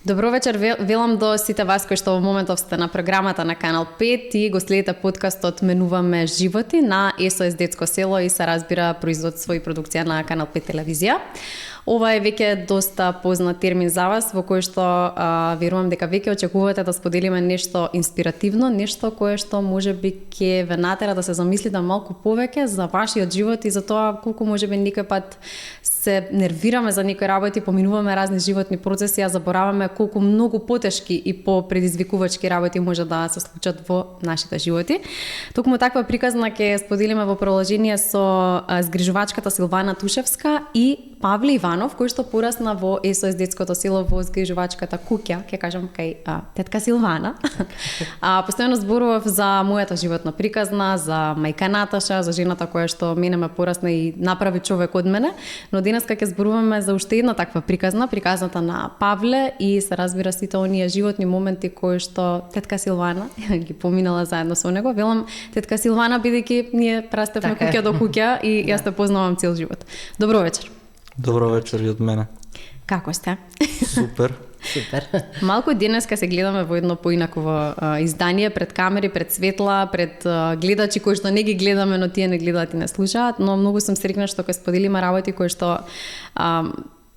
Добро вечер, велам до сите вас кои што во моментов сте на програмата на Канал 5 и го следите подкастот Менуваме животи на СОС Детско село и се разбира производство и продукција на Канал 5 телевизија. Ова е веќе доста познат термин за вас, во кој што верувам дека веќе очекувате да споделиме нешто инспиративно, нешто кое што можеби ќе ве натера да се замислите малку повеќе за вашиот живот и за тоа колку можеби некој пат се нервираме за некои работи, поминуваме разни животни процеси, а забораваме колку многу потешки и попредизвикувачки работи може да се случат во нашите животи. Токму таква приказна ќе споделиме во продолжение со згрижувачката Силвана Тушевска и Павле Иванов, кој што порасна во СОС Детското село во згрижувачката куќа, ќе кажам кај тетка Силвана. Постојано зборував за мојата животна приказна, за мајка Наташа, за жената која што мене ме порасна и направи човек од мене, но денеска ќе зборуваме за уште една таква приказната на Павле и се разбира сите оние животни моменти кои што тетка Силвана ги поминала заедно со него. Велам тетка Силвана бидејќи ние растевме куќа до куќа и јас те познавам цел живот. Добро вечер. Добро вечер и од мене. Како сте? Супер. Супер. Малку денеска се гледаме во едно поинакво издание, пред камери, пред светла, пред гледачи кои што не ги гледаме, но тие не гледаат и не слушаат, но многу сум среќна што ќе споделиме работи кои што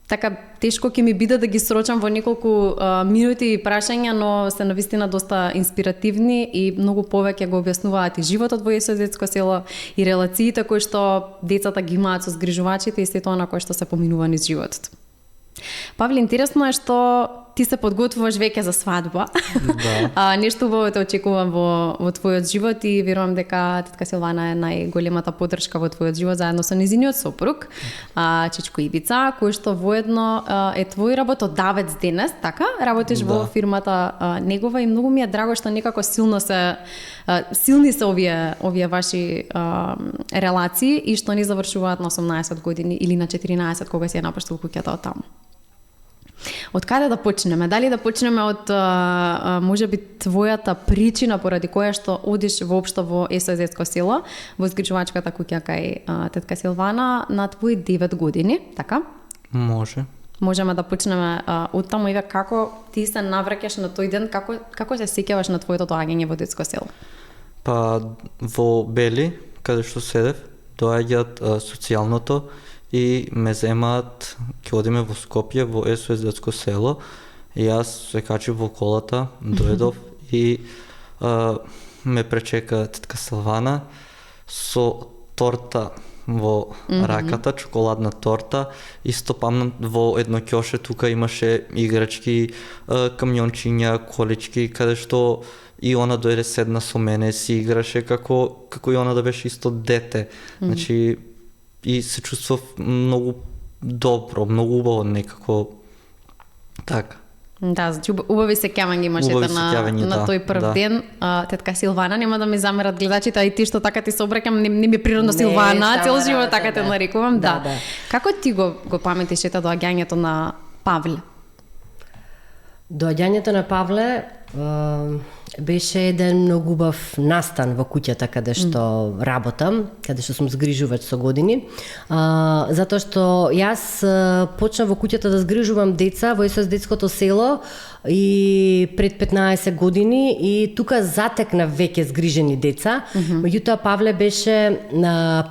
така тешко ќе ми биде да ги срочам во неколку минути и прашања, но се навистина доста инспиративни и многу повеќе го објаснуваат и животот во СОС Детско село и релациите кои што децата ги имаат со згрижувачите и сето она кое што се поминува низ животот. Павле, интересно е што ти се подготвуваш веќе за свадба. Да. Нешто убаво те очекувам во твојот живот и верувам дека тетка Силвана е најголемата поддршка во твојот живот заедно со нејзиниот сопруг, Чичко Ибица, кој што воедно е твој работодавец денес, така? Работиш во фирмата негова и многу ми е драго што некако силни се овие ваши релации и што не завршуваат на 18 години или на 14 кога си ја напуштил куќата од таму. Од каде да почнеме? Дали да почнеме од можеби твојата причина поради која што одиш воопшто во СОС Детско село, во згрижувачката куќа кај тетка Силвана на твои 9 години, така? Може. Можеме да почнеме од таму и како ти се навраќаш на тој ден, како се сеќаваш на твоето доаѓање во детско село? Па во Бели, каде што седев, доаѓаат социјалното и ме земаат, ќе одиме во Скопје, во СОС Детско село, и јас се качив во колата, дојдов и ме пречека тетка Силвана со торта во раката, чоколадна торта, исто памнам во едно ќоше тука имаше играчки, камиончиња, колички, каде што и она дојде седна со мене, си играше како и она да беше исто дете. Значи и се чувствував многу добро, многу убаво некако така. Да, значи убави сеќавања имаше на тој прв ден. Тетка Силвана, нема да ми замерат гледачите, а и ти што така ти се обраќам, не ми е природно Силвана, цел живот така те нарекувам, да. Како ти го паметиш ета доаѓањето на Павле? Доаѓањето на Павле беше еден многу убав настан во куќата каде што работам, каде што сум згрижувач со години. Затоа што јас почнав во куќата да згрижувам деца во СОС Детското село и пред 15 години и тука затекнав веќе згрижени деца. Меѓутоа Павле беше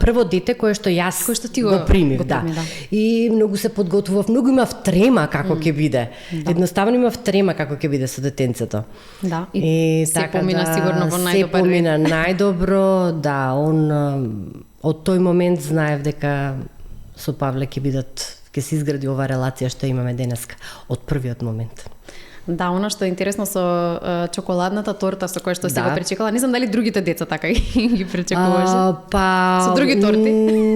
прво дете кое што јас го примив, да. И многу се подготвував, многу имав трема како ќе биде. Едноставно имав трема како ќе биде со детенцето. Да. И се помина сигурно во најдобар. Се помина најдобро, да, од тој момент знаев дека со Павле ќе се изгради оваа релација што имаме денеска, од првиот момент. Да, она што е интересно со чоколадната торта со која што си го пречекала, не знам дали другите деца така ги пречекуваше. Со други торти?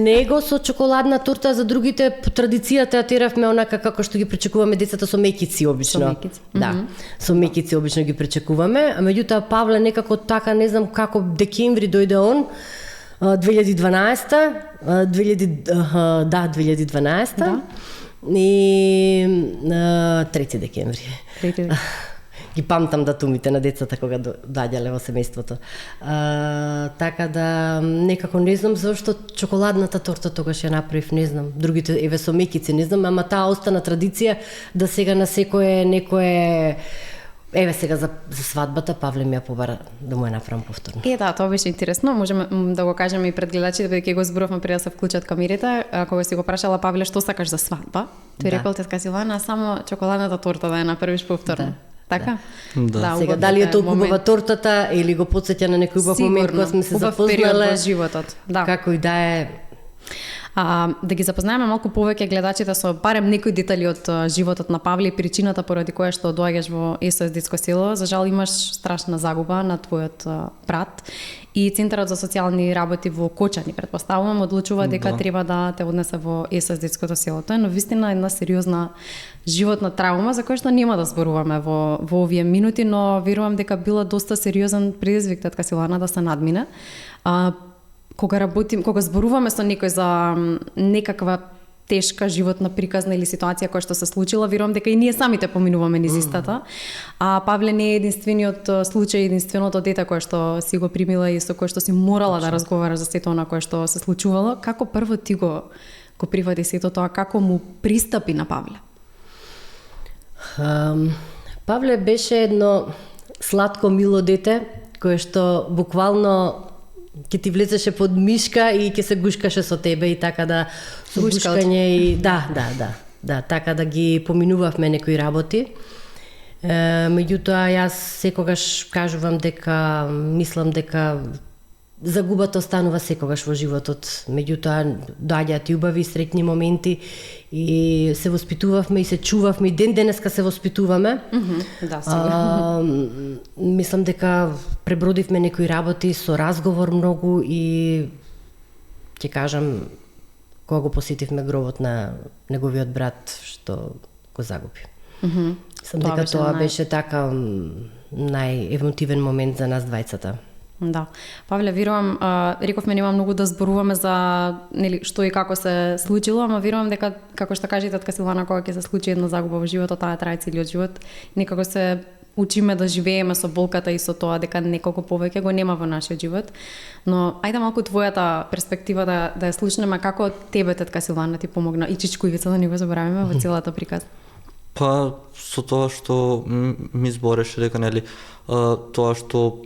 Него со чоколадна торта, за другите по традицијата теравме онака како што ги пречекуваме децата со мекици обично. Со мекици. Да, со мекици обично ги пречекуваме, а меѓутоа Павле некако така, не знам како декември дојде он, 2012. И 3 декември. ги памтам датумите на децата кога доаѓале во семејството. Така да некако не знам зашто чоколадната торта тогаш ја направив, не знам. Другите еве со мекици, не знам, ама таа остана традиција да сега на некое еве сега за свадбата Павле ми ја побара да му ја направам повторно. Да, тоа беше интересно. Можеме да го кажеме и пред гледачите, бидејќи го зборувавме пред да се вклучат камерите, кога си го прашала Павле што сакаш за свадба, тој рекол тетка Силвана само чоколадната торта да ја направиш повторно. Така? Да. Сега дали е толку убава тортата или го потсеќа на некој убав момент кога сме се запознале во животот. Да. Како и да е. Да ги запознаеме малку повеќе гледачите со барем некои детали од животот на Павле и причината поради која што доаѓаш во СОС Детско село. За жал имаш страшна загуба на твојот брат и Центарот за социјални работи во Кочани, претпоставувам, одлучува дека треба да те однесе во СОС Детското село. Тоа е навистина една сериозна животна травма за која што нема да зборуваме во овие минути, но верувам дека била доста сериозен предизвик тетка Силана да се надмине. Кога зборуваме со некој за некаква тешка животна приказна или ситуација која што се случила, верувам дека и ние самите поминуваме низ истата. А Павле не е единствениот случај, единственото дете кое што си го примила и со кое што си морала да разговараш за сето она кое што се случувало. Како прво ти го прифати сето тоа, како му пристапи на Павле? Павле беше едно сладко мило дете кое што буквално ќе ти влезеше под мишка и ќе се гушкаше со тебе и така да со гушкање и да, така да ги поминувавме некои работи. Меѓутоа јас секогаш кажувам дека мислам дека загубата останува секогаш во животот. Меѓутоа доаѓаат и убави среќни моменти и се воспитувавме и се чувавме и ден денеска се воспитуваме. Мислам дека пребродивме некои работи со разговор многу и ќе кажам кога го посетивме гробот на неговиот брат што го загуби. Мислам дека тоа беше така најемотивен момент за нас двајцата. Да. Павле, верувам, рековме нема многу да зборуваме за што и како се случило, ама верувам дека, како што кажи татка Силвана, кога ќе се случи една загуба во животот, таа трае целиот живот. Некако се учиме да живееме со болката и со тоа дека неколку повеќе го нема во нашиот живот. Но ајде малку твојата перспектива да ја слушнеме, како тебе татка Силвана ти помогна и Чичко Ивица, да не го забораваме во целата приказна. Па со тоа што ми збореше дека тоа што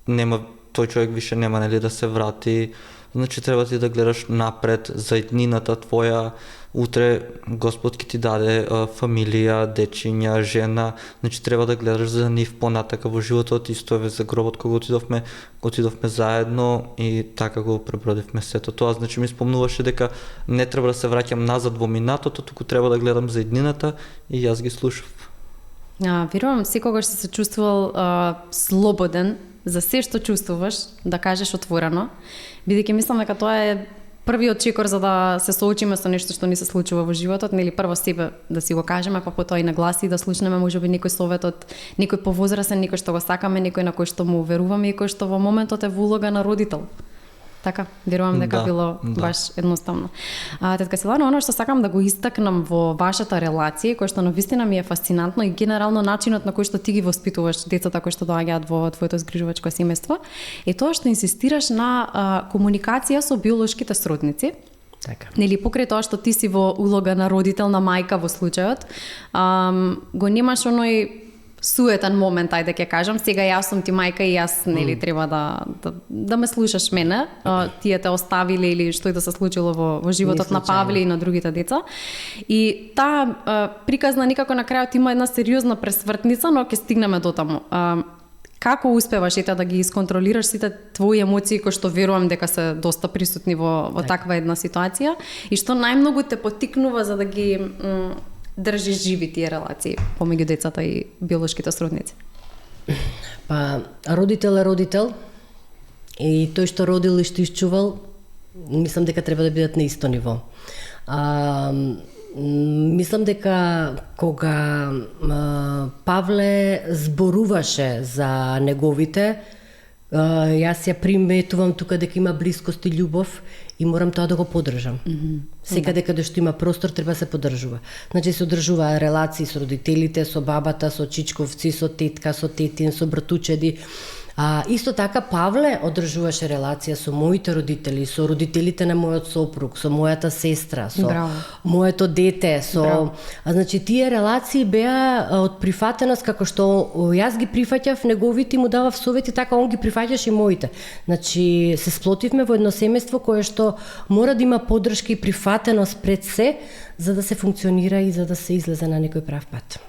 нема, тој човек више нема да се врати, значи треба ти да гледаш напред за иднината твоја, утре Господ ќе ти даде фамилија, дечиња, жена, значи треба да гледаш за нив понатака во животот. Исто е за гробот кога отидовме заедно и така го пребродивме сето тоа. Значи ми спомнуваше дека не треба да се враќам назад во минатото, туку треба да гледам за иднината и јас ги слушав. Верувам, секогаш си се чувствувал слободен за се што чувствуваш, да кажеш отворено, бидејќи мислам дека тоа е првиот чекор за да се соочиме со нешто што ни се случува во животот, нели прво себе да си го кажеме, па потоа и на глас и да слушнеме можеби некој совет од некој повозрасен, некој што го сакаме, некој на кој што му веруваме и кој што во моментот е во улога на родител. Така, верувам дека било баш едноставно. Тетка Силана, оно што сакам да го истакнам во вашата релација, кој што навистина ми е фасцинантно и генерално начинот на кој што ти ги воспитуваш децата кои што доаѓаат во твоето згрижувачко семејство, е тоа што инсистираш на комуникација со биолошките сродници. Така. Нели покрај тоа што ти си во улога на родител, на мајка во случајот, го немаш оној суетен момент, ајде ќе кажам, сега јас сум ти мајка и јас нели треба да ме слушаш мене, тие те оставиле или што и да се случило во животот на Павле и на другите деца. И таа приказна никако на крајот има една сериозна пресвртница, но ќе стигнеме до таму. Како успеваш да ги исконтролираш сите твои емоции кои што верувам дека се доста присутни во таква една ситуација и што најмногу те поттикнува за да ги држиш живи тие релации помеѓу децата и биолошките сродници? Па, родител е родител и тој што родил и што исчувал, мислам дека треба да бидат на исто ниво. Мислам дека кога Павле зборуваше за неговите, Јас ја приметувам тука дека има блискост и љубов и морам тоа да го поддржам. Секаде каде што има простор треба да се поддржува. Значи се одржува релации со родителите, со бабата, со чичковци, со тетка, со тетин, со братучеди. Исто така Павле одржуваше релација со моите родители, со родителите на мојот сопруг, со мојата сестра, со моето дете, значи тие релации беа од прифатеност како што јас ги прифаќав неговите и му давав совети, така он ги прифаќаше и моите. Значи се сплотивме во едно семејство кое што мора да има поддршка и прифатеност пред се за да се функционира и за да се излезе на некој прав пат.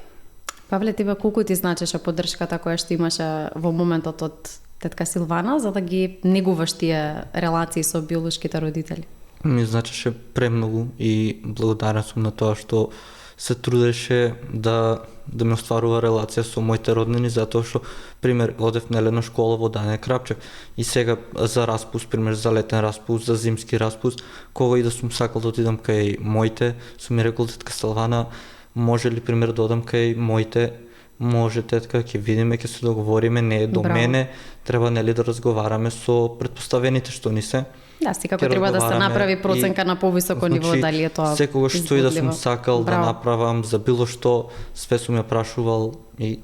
Павле, тебе колку ти значеше поддршката која што имаше во моментот од тетка Силвана за да ги негуваш тие релации со биолошките родители? Ми значеше премногу и благодарен сум на тоа што се трудеше да ми остварува релација со моите роднини, затоа што, пример, одев на летна школа во Дане Крапчев и сега за распуст, пример, за летен распуст, за зимски распуст, кога и да сум сакал да отидам кај моите, сум ми рекол тетка Силвана, може ли, пример, да одам кај моите, може тетка, ќе видиме, ќе се договориме, не е до мене, треба нели да разговараме со предпоставените што ни се. Да, секако треба да се направи проценка на повисоко ниво, дали е тоа секогаш што и да сум сакал да направам за било што, све сум ја прашувал и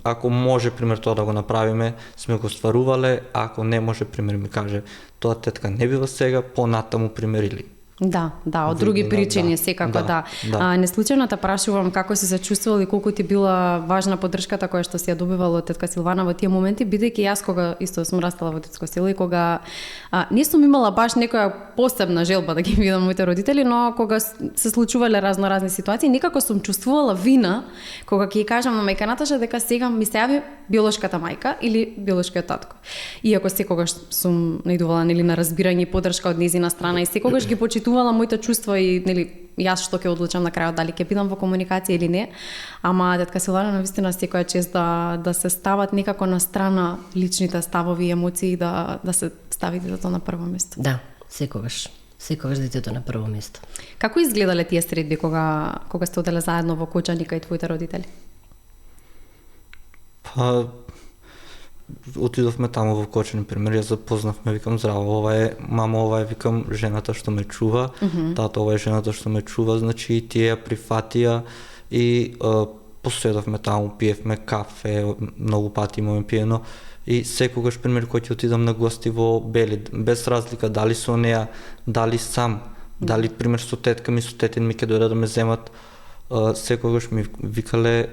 ако може, пример, тоа да го направиме, сме го стварувале, ако не може, пример, ми каже, тоа тетка не бива сега, понатаму, пример, или Да, од други причини, секако да. Неслучајно те прашувам како си се чувствувал и колку ти била важна поддршката која што си ја добивала од тетка Силвана во тие моменти, бидејќи јас кога исто сум растала во детско село и кога не сум имала баш некоја посебна желба да ги видам моите родители, но кога се случувале разни ситуации, некако сум чувствувала вина кога ќе кажам на мајка Наташа дека сега ми се јави биолошката мајка или биолошкиот татко. Иако секогаш сум наидувала нели на разбирање и поддршка од нејзина страна и секогаш ги почитувала моите чувства и нели јас што ќе одлучам на крајот дали ќе бидам во комуникација или не, ама тетка Силвана навистина секоја чест да се стават некако на страна личните ставови и емоции да се стави детето на прво место. Да, секогаш детето на прво место. Како изгледале тие средби кога сте оделе заедно во Кочаника и твоите родители? Отидовме таму во Кочани, пример, ја запознавме, викам здраво, ова е мама, ова е, викам, жената што ме чува, тато, ова е жената што ме чува, значи тие ја прифатија и поседовме таму, пиевме кафе, многу пати имаме пиено и секогаш, пример, кој ќе отидам на гости во Бели, без разлика дали со неа, дали сам, дали, пример, со тетка ми, со тетин ми ќе дојдат да ме земат, секогаш ми викале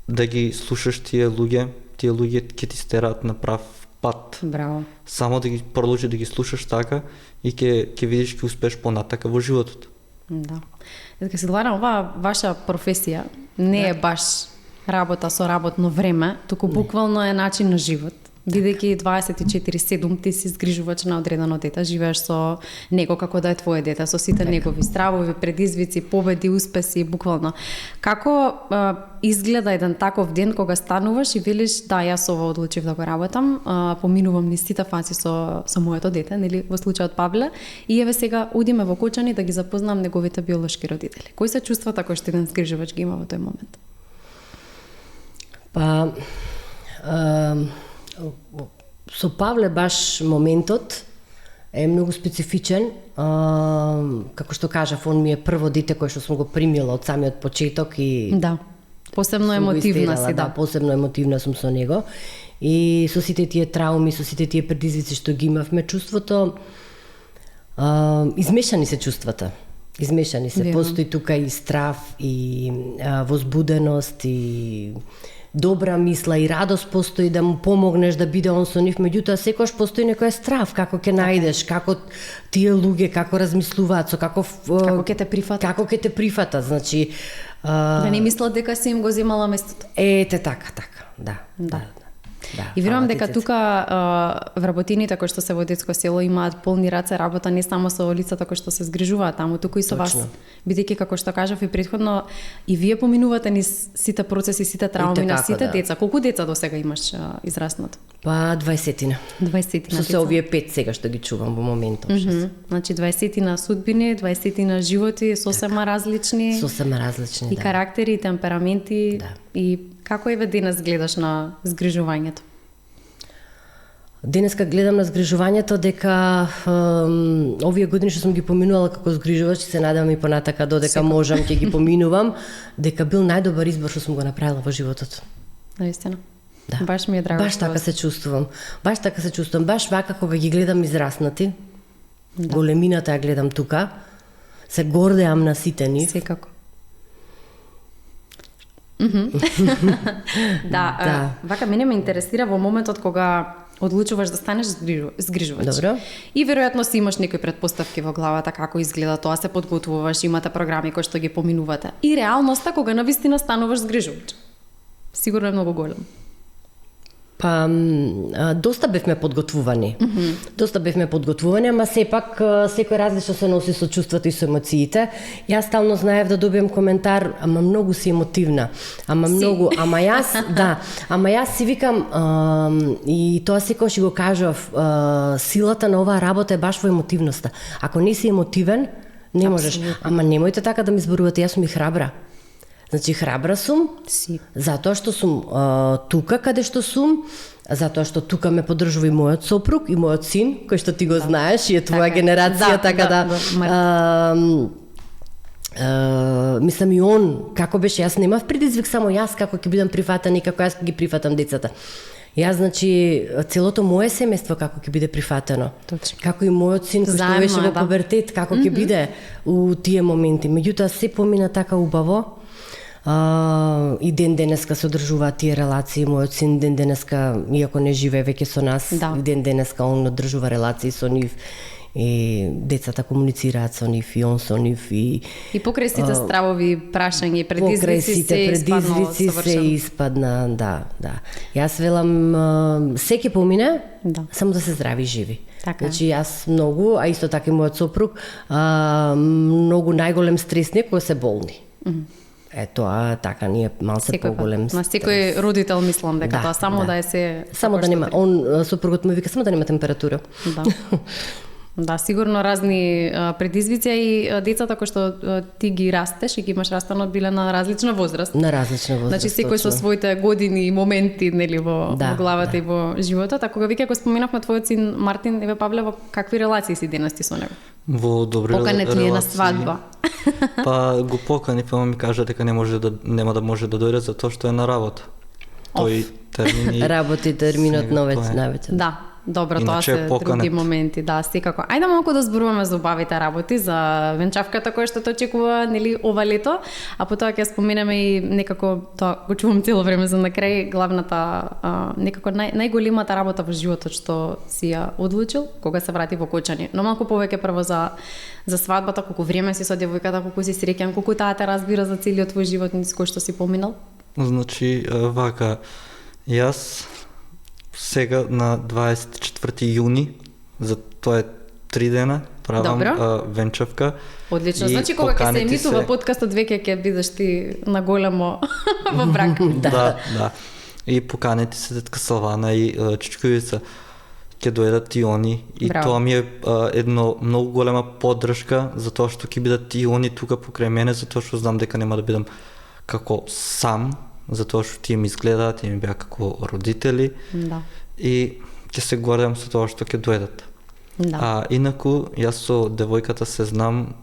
да ги слушаш тие луѓе ќе ти стераат на прав пат. Браво. Само да ги продолжи да ги слушаш така и ќе видиш ќе успееш понатака во животот. Да. Дека Силвана, ова ваша професија не е баш работа со работно време, туку буквално е начин на живот. Бидејќи 24/7 ти си згрижувач на одредено дете, живееш со него како да е твое дете, со сите негови стравови, предизвици, победи, успеси, буквално. Како изгледа еден таков ден кога стануваш и велиш да, јас ова одлучив да го работам, поминувам низ сите фази со моето дете, нели во случајот Павле, и еве сега одиме во Кочани да ги запознам неговите биолошки родители. Кои се чувствата кои што еден згрижувач ги има во тој момент? Со Павле баш моментот е многу специфичен, како што кажав, он ми е прво дете кое што сум го примила од самиот почеток и да, посебно емотивна си, да. Посебно емотивна сум со него и со сите тие трауми, со сите тие предизвици што ги имавме, чувството измешани се чувствата. Измешани се. Постои тука и страв и возбуденост и добра мисла и радост постои да му помогнеш да биде он со нив, меѓутоа секогаш постои некој страв како ќе најдеш, како тие луѓе како размислуваат, со како ќе те прифатат. Како ќе те прифатат, значи да не мислат дека си им го земала местото. Така, да. И верувам дека тука вработините кои што се во детско село имаат полни раце работа не само со лицата кои што се згрижуваат таму, туку и со вас. Бидејќи како што кажав и претходно, и вие поминувате низ сите процеси, сите трауми на сите деца. Колку деца до сега имаш израснато? 20-тина. 20-тина. Со се овие 5 сега што ги чувам во моментот. Значи 20-тина судбини, 20-тина животи сосема различни. И карактери, и темпераменти. И како еве денес гледаш на згрижувањето? Денеска гледам на згрижувањето дека овие години што сум ги поминувала како згрижувач, се надевам и понатака додека можам ќе ги поминувам, дека бил најдобар избор што сум го направила во животот. Наистина. Да. Баш ми е драго. Баш така се чувствувам. Баш вака кога ги гледам израснати. Да. Големината ја гледам тука. Се гордеам на сите нив. Секако. Да, вака мене ме интересира во моментот кога одлучуваш да станеш згрижувач. Добро. И веројатно си имаш некои претпоставки во главата како изгледа тоа, се подготвуваш, имате програми кои што ги поминувате. И реалноста кога навистина стануваш згрижувач. Сигурно е многу голем. Па, доста бевме подготвувани. Доста бевме подготвувани, ама сепак секој различно се носи со чувствата и со емоциите. Јас стално знаев да добиам коментар, ама многу си емотивна. Ама јас си викам, и тоа секојаш го кажав, силата на оваа работа е баш во емотивноста. Ако не си емотивен, не можеш. Абсолютно. Ама немојте така да ми зборувате, јас сум и храбра. Значи, храбра сум, затоа што сум тука каде што сум, затоа што тука ме поддржува и мојот сопруг и мојот син, кој што ти го знаеш и е твоја генерација, така да мислам и он, како беше, јас немав предизвик само јас како ќе бидам прифатен и како јас ги прифатам децата. Јас, значи, целото моје семејство како ќе биде прифатено. Точно. Како и мојот син кој што беше во пубертет, како ќе биде у тие моменти. Меѓутоа, се помина така убаво. И ден денеска се одржуваат тие релации. Мојот син ден денеска, иако не живее веќе со нас, и ден денеска он одржува релации со нив. И децата комуницираат со нив, и он со нив. И покрај сите стравови, прашања и предизвици се испадна, да. Јас велам, секи помине, само да се здрави и живи. Така. Значи јас многу, а исто така и мојот сопруг, многу најголем стрес не кога се болни. Тоа така ни е малце поголем стрес. На секој родител мислам дека тоа само да е се... Само да нема, сопругот му вика само да нема температура. Да. Да, сигурно разни предизвици и децата кои што ти ги растеш и ги имаш растано биле на различна возраст. На различна возраст. Значи секој со своите години и моменти нели во главата и во животот. А кога веќе го споменавме твојот син Мартин, еве Павле, во какви релации си денес ти со него? Во добри релации. Поканет ли е на свадба? Па го покани, па ми кажа дека нема да може да дојде затоа што е на работа. Тој термини работи терминот навечер. Да. Добро, тоа се други моменти, да, секако. Ајде малку да зборуваме за убавите работи, за венчавката која што те очекува, нели, ова лето, а потоа ќе споменеме и некако, тоа го чувам цело време за на крај, главната, некако најголемата работа во животот што си ја одлучил, кога се врати во Кочани. Но малку повеќе прво за свадбата, колку време си со девојката, колку си среќен, колку таа те разбира за целиот твој живот низ кој што си поминал? Значи, вака, јас сега на 24 јуни, за тоа е 3 дена, правам венчавка. Одлично, значи кога ќе се емитува подкастот веќе ќе бидеш ти на големо во брак. Да. И поканете се тетка Салвана и чичковица ќе дојдат и они. И тоа ми е едно многу голема поддршка, затоа што ќе бидат и они тука покрај мене, затоа што знам дека нема да бидам како сам, затоа што тие ми изгледаат и ми беа како родители. Да. И ќе се гордам со тоа што ќе дојдат. Да. А инаку јас со девојката се знам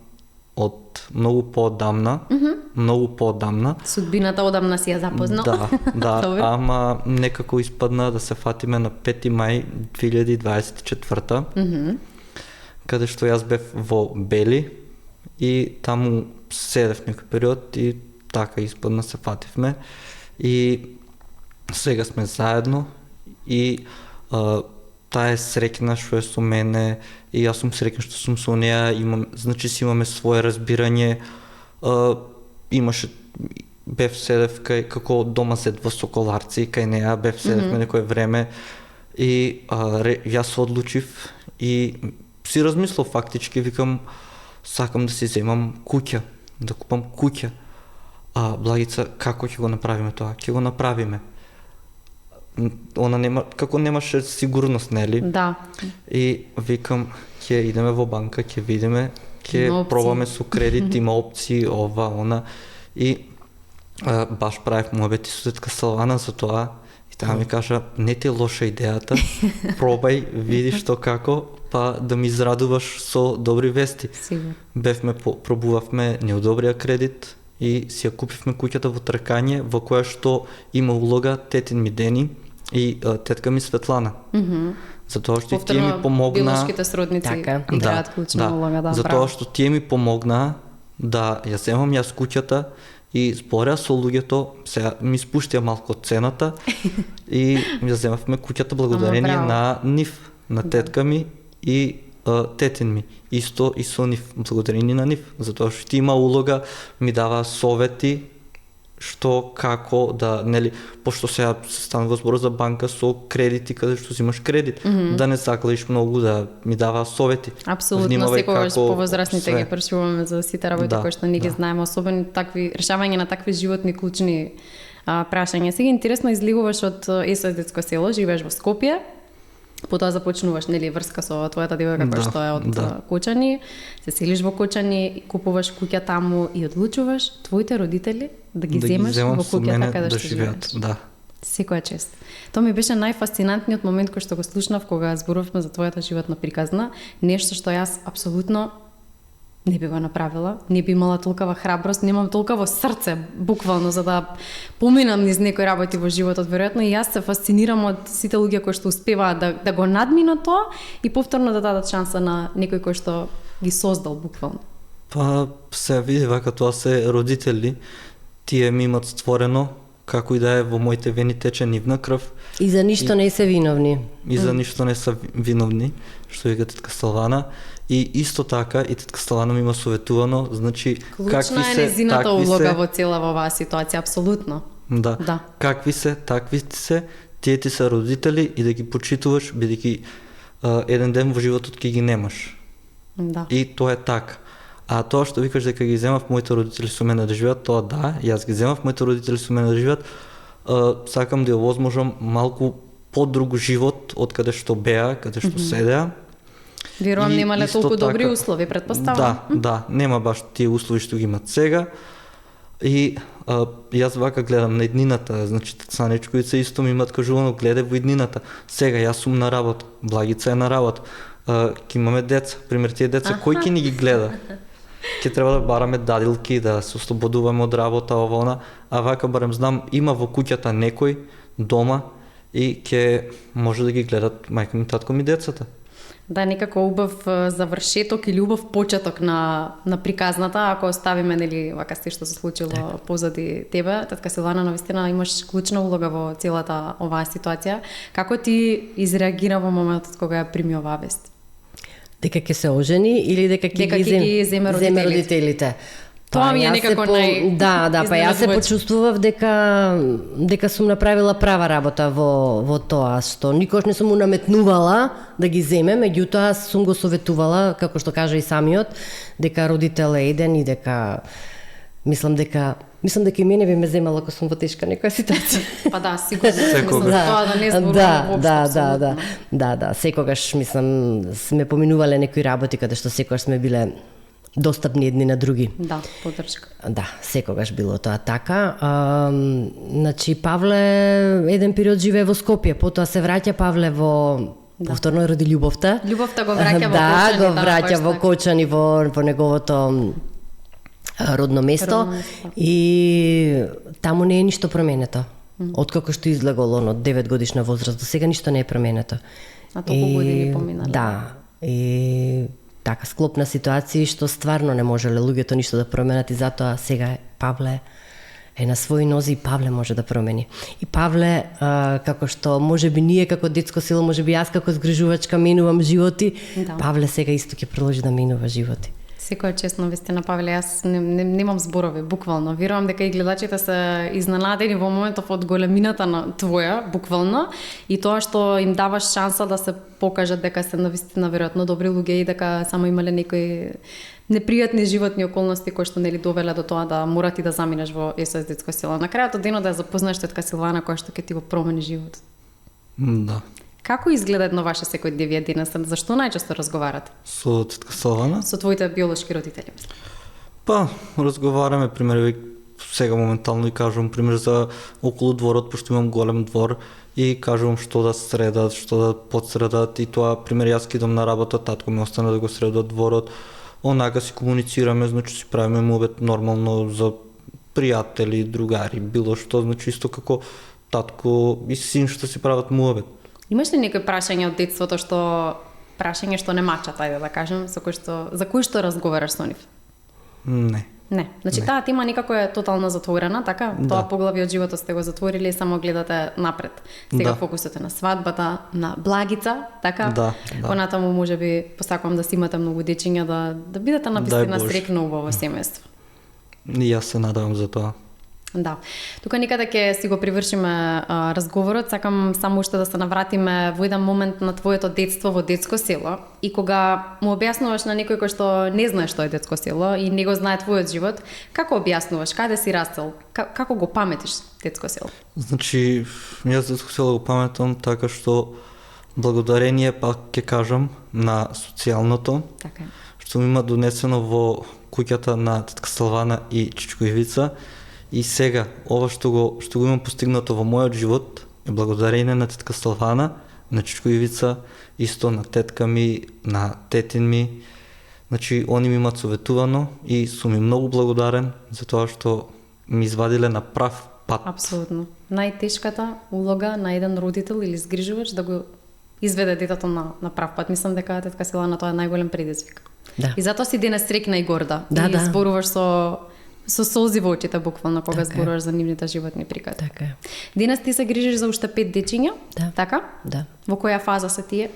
од многу поодамна, многу поодамна. Судбината одамна си ја запознал. Да, ама некако испадна да се фатиме на 5 мај 2024, каде што јас бев во Бели и таму седев некој период и така испадна се фативме. И сега сме заедно и таа е среќна што е со мене и јас сум среќен што сум со неа, значи си имаме свое разбирање. Бев седев како дома сед во Соколарци, кај неа бев седевме некое време и јас се одлучив и си размислов фактички, викам сакам да си земам куќа, да купам куќа. Благица, како ќе го направиме тоа? Ќе го направиме. Она немаше сигурност, нели? Да. И викам, ќе идеме во банка, ќе видиме, ќе пробаме со кредит, има опции, ова, она. И баш правев муабети со тетка Салвана за тоа и таа ми кажа, не ти е лоша идејата, пробај, види што како, па да ми израдуваш со добри вести. Сигурно. Пробувавме неодобрија кредит и си ја купивме куќата во Тркање, во која што има улога тетин ми Дени и тетка ми Светлана. Затоа што и тие ми помогна. Биолошките сродници играат клучна улога, да. Затоа што тие ми помогна да ја земам јас куќата и збореа со луѓето, сега ми спуштија малку цената и ја земавме куќата благодарение на нив, на тетка ми и тетин ми. Исто и со нив, благодарение на нив, затоа што ти има улога, ми дава совети што како да, нели, пошто сега станува збор за банка со кредити каде што земаш кредит, да не заклеиш многу, да ми дава совети. Апсолутно, секогаш повозрастните ги прашуваме за сите работи кои што не ги знаеме, особено такви решавање на такви животни клучни прашања. Сега интересно излегуваш од СОС детско село, живееш во Скопје. Потоа започнуваш, нели, врска со твојата девојка која што е од Кочани, се селиш во Кочани, купуваш куќа таму и одлучуваш твоите родители да ги земеш во куќата каде што живееш. Да. Секоја чест. Тоа ми беше најфасцинантниот момент кој што го слушнав кога зборувавме за твојата животна приказна, нешто што јас апсолутно не би го направила, не би имала толкова храброст, немам толкова срце, буквално, за да поминам низ некои работи во животот, веројатно и јас се фасцинирам од сите луѓе кои што успеваат да го надминат тоа и повторно да дадат шанса на некој кој што ги создал буквално. Па се види вака, тоа се родители, тие ми имат створено, како и да е во моите вени тече нивна крв. И за ништо не се виновни. И за ништо не се виновни, што вика тетка Салвана. И исто така, и тетка Салвана ми има советувано, значи, клучна е незината улога во цела оваа ситуација, апсолутно. Да. Какви се, такви се, тие ти се родители и да ги почитуваш, бидејќи еден ден во животот ќе ги немаш. Да. И тоа е така. А тоа што викаш дека ги земав моите родители со мене да живеат, тоа да, јас ги земав моите родители со мене да живеат, сакам да ја возможам малку подруг живот од каде што беа, каде што седеа. Верувам немале толку добри услови, претпоставам. Да, нема баш тие услови што ги имат сега. И јас вака гледам на иднината, значи Цанечковица исто ми имат кажувано, гледај во иднината. Сега јас сум на работа, Благица е на работа. Ќе имаме деца, пример тие деца, кој ќе ни ги гледа? Ќе треба да бараме дадилки, да се ослободуваме од работа, ова она, а вака барем знам има во куќата некој дома и ќе може да ги гледат мајка ми, татко ми, децата. Да, некако убав завршеток или убав почеток на приказната, ако оставиме, нели, вака се што се случило позади тебе. Тетка Силвана, навистина имаш клучна улога во целата оваа ситуација. Како ти изреагира во моментот кога ја прими оваа вест? Дека ќе се ожени или дека ќе ги земе родителите? Тоа ми е некако Да, па јас се почувствував дека сум направила права работа во тоа, што никош не сум му наметнувала да ги земе, меѓутоа сум го советувала, како што кажа и самиот, дека родител е еден и дека мислам дека и мене би ме земала ако сум во тешка некоја ситуација. Па да, сигурно. Тоа да не зборувам воопшто. Да, секогаш мислам сме поминувале некои работи каде што секогаш сме биле достапни едни на други. Да, поддршка. Да, секогаш било тоа така. Значи, Павле еден период живее во Скопје, потоа се враќа Павле во... Повторно роди љубовта. Љубовта го враќа во Кочани. Да, го враќа во Кочани, во неговото родно место. И таму не е ништо променето. Откако што излегол он од 9 годишна возраст, до сега ништо не е променето. А толку години поминале. Да, и така склопна ситуација што стварно не можеле луѓето ништо да променат и затоа сега Павле е на своји нози и Павле може да промени. И Павле, како што можеби ние како детско село, можеби јас како згрижувачка менувам животи, Павле сега исто ќе продолжи да менува животи. Секоја честно, вистина, Павле, јас немам зборови, буквално. Верувам дека и гледачите се изненадени во моментов од големината на твоја, буквално, и тоа што им даваш шанса да се покажат дека се навистина веројатно добри луѓе и дека само имале некои непријатни животни околности кои што нели довеле до тоа да морат и да заминеш во СОС детско село. На крајот од денот да ја запознаеш тетка Силвана која што ќе ти го промени животот. Да. Како изгледа едно ваше секојдневие денес? Зашто најчесто разговарате? Со тетка Салвана? Со твоите биолошки родители? Па, разговараме, пример, сега моментално и кажувам пример за околу дворот, пошто имам голем двор и кажувам што да средат, што да подсредат и тоа, пример, јас кидам на работа, татко ми остана да го среда дворот, онака си комуницираме, значи си правиме муабет нормално за пријатели, другари, било што, значи исто како татко и син што си прават муабет. Имаш ли некои прашања од детството што не мачат, ајде да кажем, за кои што разговараш со нив? Не. Не. Значи таа тема никако е тотално затворена, така? Да. Тоа поглави од животот сте го затворили и само гледате напред. Сега фокусот е на свадбата, на благица, така? Да. Понатаму можеби посакувам да си имате многу дечиња, да бидете навистина среќно убаво семејство. И јас се надевам за тоа. Да. Тука никаде ќе си го привршиме разговорот, сакам само уште да се навратиме во еден момент на твоето детство во детско село и кога му објаснуваш на некој кој што не знае што е детско село и не го знае твојот живот, како објаснуваш, каде си растел, како го паметиш детско село? Значи, јас детско село го паметам така што благодарение, пак ќе кажам, на социјалното, Така е. што ми има донесено во куќата на тетка Салвана и чичко Ивица. И сега, ова што го имам постигнато во мојот живот е благодарение на тетка Салвана, на чичко Ивица, исто на тетка ми, на тетин ми. Значи, они ми имаат советувано и сум им многу благодарен за тоа што ми извадиле на прав пат. Апсолутно. Најтешката улога на еден родител или згрижувач да го изведе детето на прав пат. Мислам дека тетка Салвана тоа е најголем предизвик. Да. И затоа си денес среќна и горда. Да, и да. зборуваш со солзи во очите буквално кога Така е. зборуваш за нивните животни прикази. Така е. Денес ти се грижиш за уште 5 дечиња, Да. така? Да. Во која фаза се тие?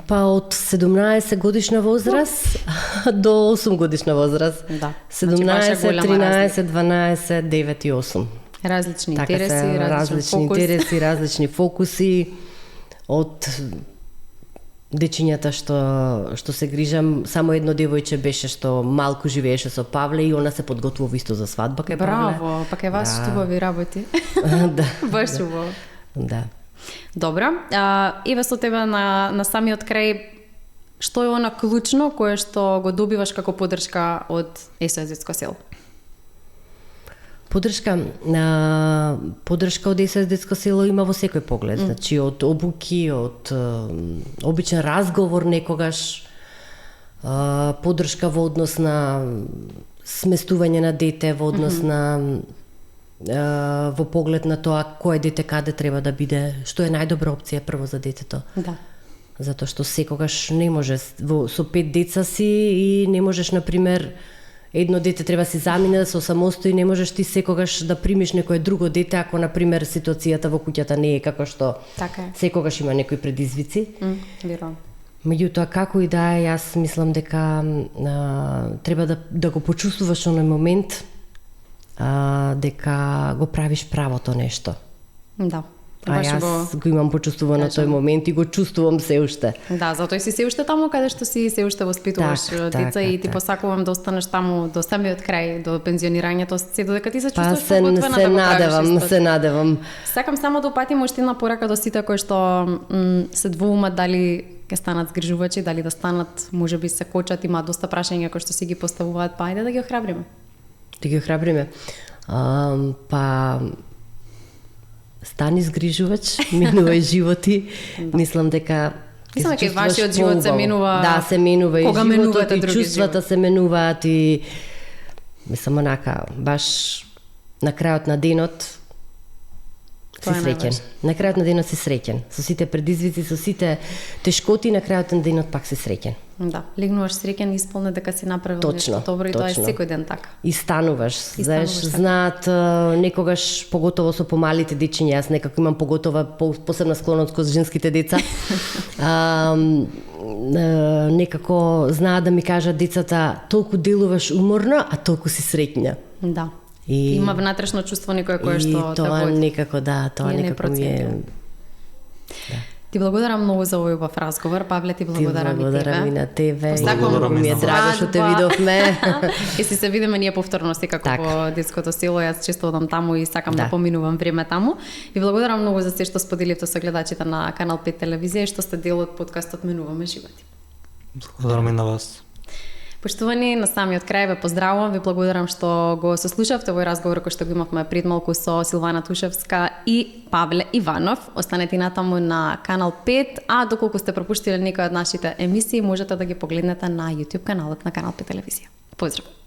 Па од 17 годишна возраст до 8 годишна возраст. Да. Значи, баш е 17, голема 13, 12, 9 и 8. Различни Така интереси, се, различни фокус. интереси, различни фокуси од дечињата што се грижам, само едно девојче беше што малку живееше со Павле и она се подготвува исто за свадба кај Павле. Браво, пак е вас Да. убави работи. Да. Баш убаво. Да. Добро, еве со тебе на самиот крај, што е она клучно кое што го добиваш како поддршка од СОС детско село? Поддршка од СОС детско село има во секој поглед, значи од обуки, од обичен разговор некогаш, поддршка во однос на сместување на дете, во однос на во поглед на тоа кое дете каде треба да биде, што е најдобра опција прво за детето. Да. Затоа што секогаш не може со 5 деца си и не можеш на пример едно дете треба си замине да се осамостои, не можеш ти секогаш да примиш некое друго дете ако на пример ситуацијата во куќата не е како што Така е. секогаш има некои предизвици. Верувам. Меѓутоа како и да е, јас мислам дека треба да го почувствуваш оној момент дека го правиш правото нешто. Да. А јас го имам почувствувано тој момент и го чувствувам се уште. Да, затоа и си се уште таму каде што си се уште воспитуваш деца и ти посакувам да останеш таму до самиот крај, до пензионирањето, се додека ти се чувствуваш подготвена да го правиш исто. Се надевам. Сакам само да упатим уште една порака до сите кои што се двоумат дали ќе станат згрижувачи, дали да станат, можеби се кочат, има доста прашања кои што си ги поставуваат, па ајде да ги охрабриме. Да ги охрабриме. Па стани згрижувач, минувај животи. Мислам дека Мислам дека и вашиот живот се менува. Да, се менува и кога животот и други чувствата живот. се менуваат и мислам онака баш на крајот на денот си Тоа е среќен. најважно. На крајот на денот си среќен. Со сите предизвици, со сите тешкоти, на крајот на денот пак си среќен. Да, легнуваш среќен и исполнет дека си направил Точно, нешто добро и тоа е точно. секој ден така. И стануваш, знаеш, стануваш така. знаат некогаш поготово со помалите дечиња, јас некако имам поготова посебна склоност кон женските деца. Некако знаат да ми кажат децата, толку делуваш уморно, а толку си среќна. Да. И Има внатрешно чувство некое кое што и тоа води. некако да, тоа И е некако ми е. непроценливо. Ти благодарам многу за овој убав разговор, Павле, ти благодарам и благодарам и тебе. на тебе. Посакувам Многу ми е драго што те видовме. И си се видиме ние повторно секако Така. во детското село, јас често одам таму и сакам Да. да поминувам време таму. И благодарам многу за се што споделивте со гледачите на Канал 5 телевизија и што сте дел од подкастот Менуваме животи. Благодарам и на вас. Поштовани, на самиот крај ве поздравувам, ви благодарам што го сослушавте овој разговор кој што го имавме пред малку со Силвана Тушевска и Павле Иванов. Останете натаму на Канал 5, а доколку сте пропуштиле некој од нашите емисии, можете да ги погледнете на YouTube каналот на Канал 5 телевизија. Поздрав!